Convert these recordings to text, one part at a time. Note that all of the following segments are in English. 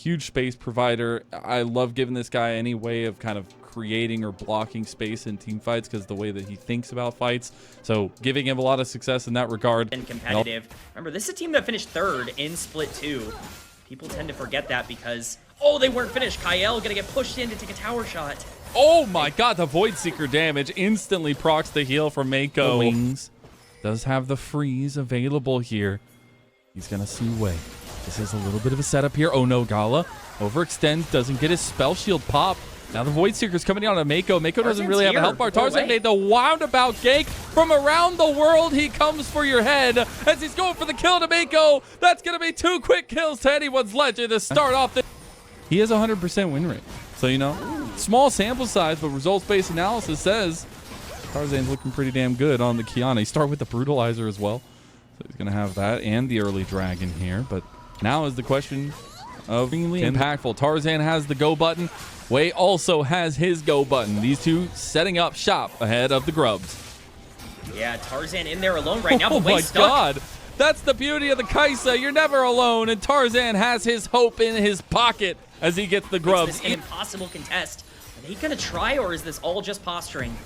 Huge space provider. I love giving this guy any way of kind of creating or blocking space in team fights because the way that he thinks about fights. So giving him a lot of success in that regard. And competitive. Remember, this is a team that finished 3rd in Split 2. People tend to forget that because, oh, they weren't finished. Kyle gonna get pushed in to take a tower shot. Oh my god, the Void Seeker damage instantly procs the heal from Mako. Wings does have the freeze available here. He's gonna see Wei. This is a little bit of a setup here. Oh no, Gala overextends, doesn't get his spell shield pop. Now the Void Seeker's coming out on Mako. Mako doesn't really have a health bar. Tarzan made the roundabout gank from around the world. He comes for your head as he's going for the kill to Mako. That's going to be 2 quick kills to anyone's legend to start off. He has a 100% win rate. So, you know, small sample size, but results-based analysis says Tarzan's looking pretty damn good on the Kiana. He start with the Brutalizer as well. So he's going to have that and the early Dragon here. But now is the question of being impactful. Tarzan has the go button. Wei also has his go button. These two setting up shop ahead of the Grubs. Yeah, Tarzan in there alone right now. Oh but my stuck. god. That's the beauty of the Kaisa. You're never alone. And Tarzan has his hope in his pocket as he gets the Grubs. Is this an impossible contest? Are they going to try, or is this all just posturing?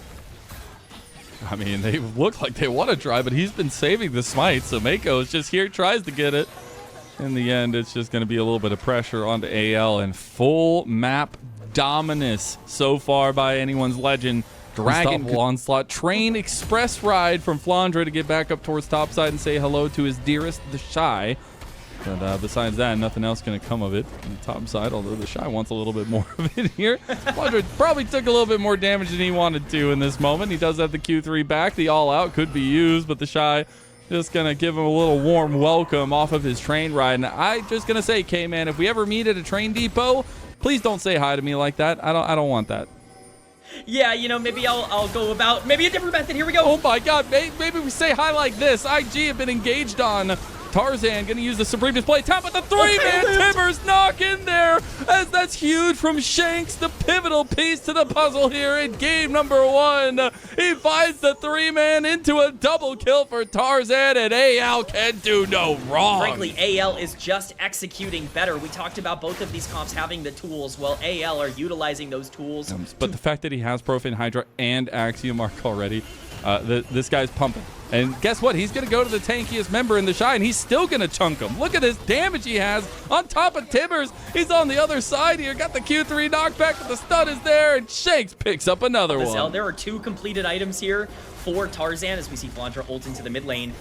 I mean, they look like they want to try, but he's been saving the smite. So Mako is just here, tries to get it. In the end, it's just going to be a little bit of pressure onto AL and full map dominance so far by anyone's legend. Dragon onslaught, train express ride from Flandre to get back up towards topside and say hello to his dearest, the Shy. But besides that, nothing else going to come of it on the top side, although the Shy wants a little bit more of it here. Flandre probably took a little bit more damage than he wanted to in this moment. He does have the Q3 back. The all-out could be used, but the Shy just going to give him a little warm welcome off of his train ride. And I just going to say, K-Man, if we ever meet at a train depot, please don't say hi to me like that. I don't want that. Yeah, you know, maybe I'll go about maybe a different method. Here we go. Oh my god, maybe we say hi like this. IG have been engaged on. Tarzan going to use the Supreme Display. Tap with the 3-man Timbers knock in there as that's huge from Shanks, the pivotal piece to the puzzle here in game number 1. He finds the 3-man into a double kill for Tarzan, and AL can do no wrong. Frankly, AL is just executing better. We talked about both of these comps having the tools, while AL are utilizing those tools. But the fact that he has Profane Hydra and Axiom Arc already, this guy's pumping. And guess what? He's going to go to the tankiest member in the Shy, and he's still going to chunk him. Look at his damage he has on top of Timbers. He's on the other side here. Got the Q3 knockback, but the stun is there, and Shanks picks up another one. There are 2 completed items here for Tarzan as we see Flandre ult into the mid lane.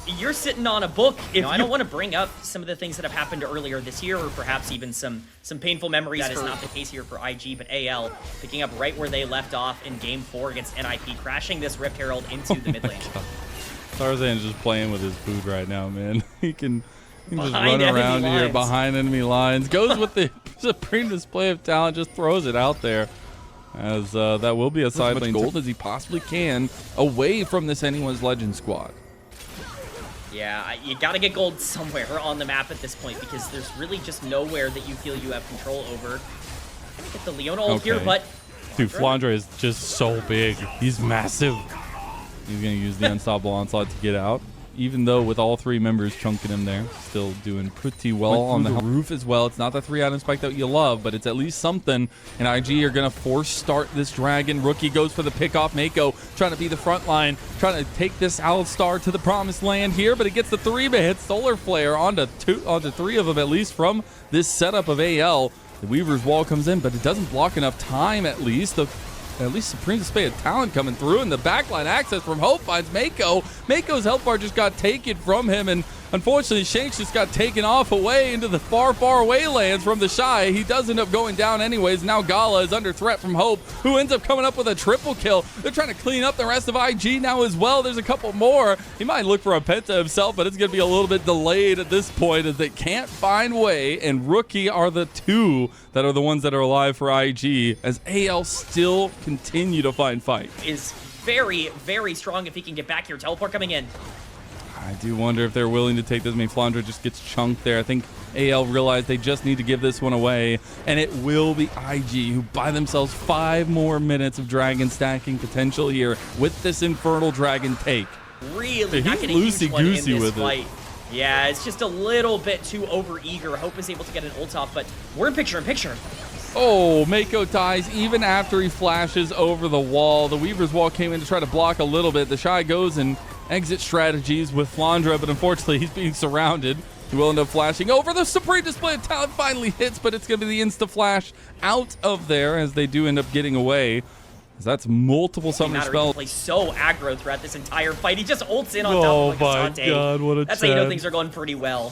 You're sitting on a book. I don't want to bring up some of the things that have happened earlier this year, or perhaps even some painful memories. That is not the case here for IG, but AL picking up right where they left off in game 4 against NIP, crashing this Rift Herald into the mid lane. Tarzan's just playing with his food right now, man. He can just run around here behind enemy lines. Goes with the supreme display of talent, just throws it out there. As that will be a side lane gold as he possibly can away from this Anyone's Legend squad. Yeah, you got to get gold somewhere on the map at this point because there's really just nowhere that you feel you have control over. Get the Leona ult here, but... Dude, Flandre is just so big. He's massive. He's going to use the Unstoppable Onslaught to get out. Even though with all 3 members chunking him there, still doing pretty well on the roof as well. It's not the 3-item spike that you love, but it's at least something. And IG are going to force start this Dragon. Rookie goes for the pick off. Mako trying to be the front line, trying to take this Alistar to the promised land here, but it gets the 3-man Solar Flare onto 3 of them at least from this setup of AL. The Weaver's Wall comes in, but it doesn't block enough time at least. At least Supreme Display of Talent coming through, and the backline access from Hope finds Mako. Mako's health bar just got taken from him, and unfortunately Shanks just got taken off away into the far, far away lands from the Shy. He does end up going down anyways. Now Gala is under threat from Hope, who ends up coming up with a triple kill. They're trying to clean up the rest of IG now as well. There's a couple more. He might look for a Penta himself, but it's going to be a little bit delayed at this point as they can't find Wei, and Rookie are the 2 that are the ones that are alive for IG as AL still continue to find fight. Is very, very strong if he can get back here. Teleport coming in. I do wonder if they're willing to take this. I mean, Flandre just gets chunked there. I think AL realized they just need to give this one away, and it will be IG who buy themselves 5 more minutes of Dragon stacking potential here with this Infernal Dragon take. Really not getting loosey-goosey with fight. it. Yeah, it's just a little bit too over-eager. Hope is able to get an ult off, but we're in picture-in-picture. Oh, Mako dies even after he flashes over the wall. The Weaver's wall came in to try to block a little bit. The Shy goes and exit strategies with Flandra, but unfortunately he's being surrounded. He will end up flashing over. The Supreme Display of Talent finally hits, but it's going to be the insta-flash out of there as they do end up getting away. That's multiple summoner spells. He plays so aggro throughout this entire fight. He just ults in on top of like a Sante. God, what a That's chat. how you know things are going pretty well.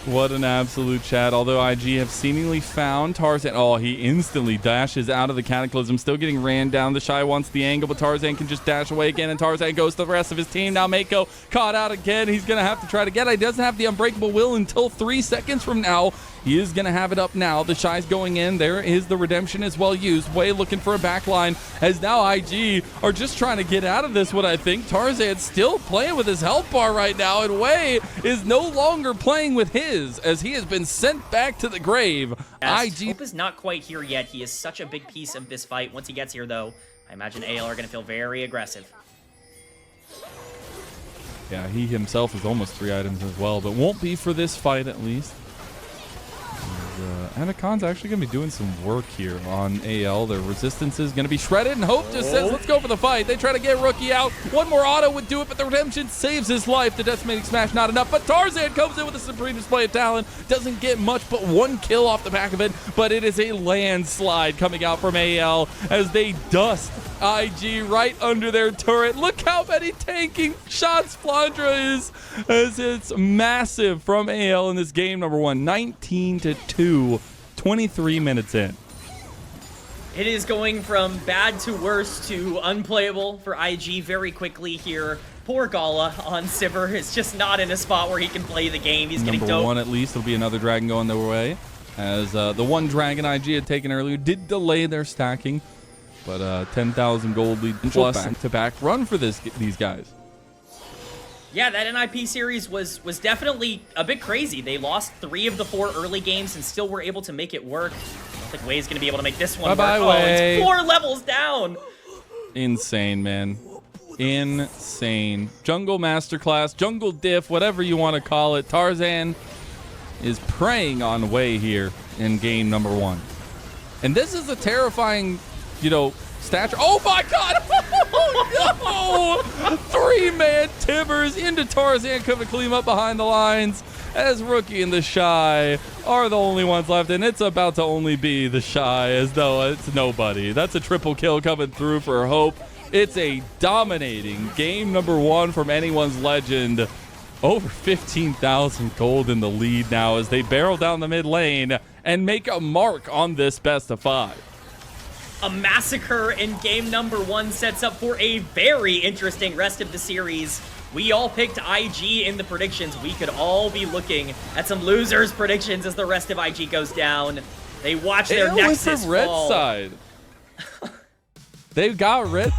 What an absolute chat. Although IG have seemingly found Tarzan. Oh, he instantly dashes out of the Cataclysm. Still getting ran down. The Shy wants the angle, but Tarzan can just dash away again, and Tarzan goes to the rest of his team. Now Mako caught out again. He's going to have to try to get it. He doesn't have the Unbreakable Will until 3 seconds from now. He is going to have it up now. The Shy's going in. There is the redemption as well used. Way looking for a backline as now IG are just trying to get out of this, what I think. Tarzan's still playing with his health bar right now, and Way is no longer playing with his as he has been sent back to the grave. Yes, IG Hope is not quite here yet. He is such a big piece of this fight. Once he gets here, though, I imagine AL are going to feel very aggressive. Yeah, he himself is almost 3 items as well, but won't be for this fight at least. Anacon's actually going to be doing some work here on AL. Their resistance is going to be shredded, and Hope just says, let's go for the fight. They try to get Rookie out. One more auto would do it, but the redemption saves his life. The decimating smash not enough, but Tarzan comes in with a supreme display of talent. Doesn't get much, but 1 kill off the back of it, but it is a landslide coming out from AL as they dust IG right under their turret. Look how many tanking shots Flandra is, as it's massive from AL in this game number 1. 19-2, 23 minutes in. It is going from bad to worse to unplayable for IG very quickly here. Poor Gala on Sivir is just not in a spot where he can play the game. He's getting Number 1 at least. There'll be another dragon going their way, as the one dragon IG had taken earlier did delay their stacking. But 10,000 gold lead plus back-to-back run for these guys. Yeah, that NIP series was definitely a bit crazy. They lost 3 of the 4 early games and still were able to make it work. I don't think Way's going to be able to make this one work. Way. Oh, it's 4 levels down. Insane, man. Insane. Jungle Masterclass, Jungle Diff, whatever you want to call it. Tarzan is preying on Way here in game number 1. And this is a terrifying, you know, stature. Oh my God! Oh no! 3-man Timbers into Tarzan coming to clean up behind the lines as Rookie and the Shy are the only ones left, and it's about to only be the Shy as though it's nobody. That's a triple kill coming through for Hope. It's a dominating game number 1 from anyone's legend. Over 15,000 gold in the lead now as they barrel down the mid lane and make a mark on this best of 5. A massacre in game number 1 sets up for a very interesting rest of the series. We all picked IG in the predictions. We could all be looking at some losers' predictions as the rest of IG goes down. They watch their Nexus from red fall. side. They've got red.